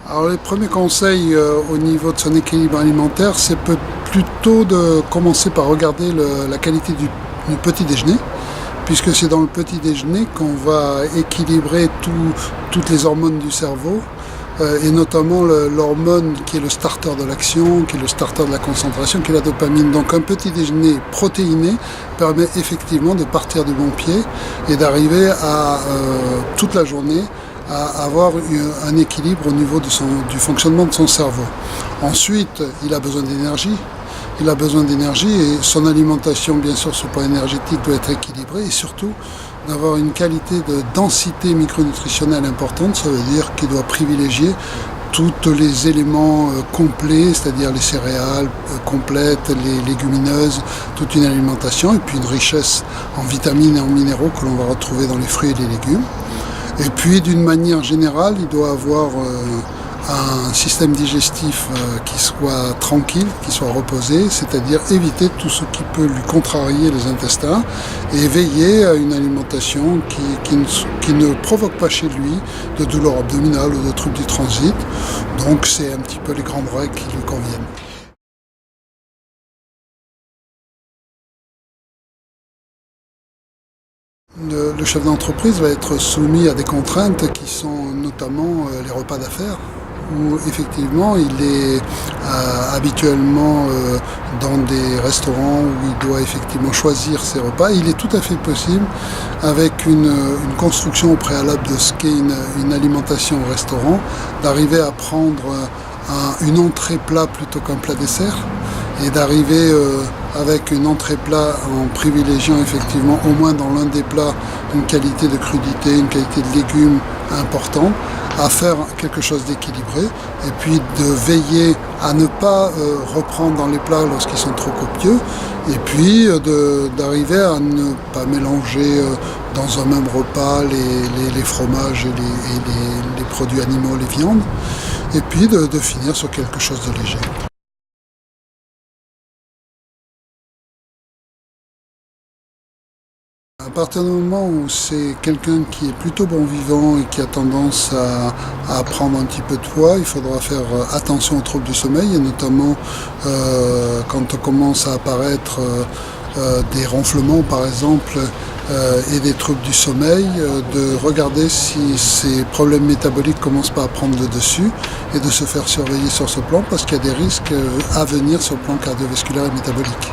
Alors les premiers conseils au niveau de son équilibre alimentaire, c'est plutôt de commencer par regarder la qualité du petit déjeuner, puisque c'est dans le petit déjeuner qu'on va équilibrer toutes les hormones du cerveau, et notamment l'hormone qui est le starter de l'action, qui est le starter de la concentration, qui est la dopamine. Donc un petit déjeuner protéiné permet effectivement de partir du bon pied et d'arriver à toute la journée à avoir un équilibre au niveau du fonctionnement de son cerveau. Ensuite, il a besoin d'énergie. Il a besoin d'énergie et son alimentation, bien sûr, sur le plan énergétique, doit être équilibrée et surtout d'avoir une qualité de densité micronutritionnelle importante. Ça veut dire qu'il doit privilégier tous les éléments complets, c'est-à-dire les céréales complètes, les légumineuses, toute une alimentation et puis une richesse en vitamines et en minéraux que l'on va retrouver dans les fruits et les légumes. Et puis d'une manière générale, il doit avoir un système digestif qui soit tranquille, qui soit reposé, c'est-à-dire éviter tout ce qui peut lui contrarier les intestins et veiller à une alimentation qui ne provoque pas chez lui de douleurs abdominales ou de troubles du transit. Donc c'est un petit peu les grandes règles qui lui conviennent. Le chef d'entreprise va être soumis à des contraintes qui sont notamment les repas d'affaires, où effectivement il est habituellement dans des restaurants où il doit effectivement choisir ses repas. Il est tout à fait possible, avec une construction au préalable de ce qu'est une alimentation au restaurant, d'arriver à prendre une entrée plat plutôt qu'un plat dessert, et d'arriver avec une entrée plat en privilégiant effectivement au moins dans l'un des plats une qualité de crudité, une qualité de légumes importante, à faire quelque chose d'équilibré et puis de veiller à ne pas reprendre dans les plats lorsqu'ils sont trop copieux et puis d'arriver à ne pas mélanger dans un même repas les fromages et les produits animaux, les viandes, et puis de finir sur quelque chose de léger. À partir du moment où c'est quelqu'un qui est plutôt bon vivant et qui a tendance à prendre un petit peu de poids, il faudra faire attention aux troubles du sommeil et notamment quand on commence à apparaître des ronflements par exemple et des troubles du sommeil, de regarder si ces problèmes métaboliques commencent pas à prendre le dessus et de se faire surveiller sur ce plan parce qu'il y a des risques à venir sur le plan cardiovasculaire et métabolique.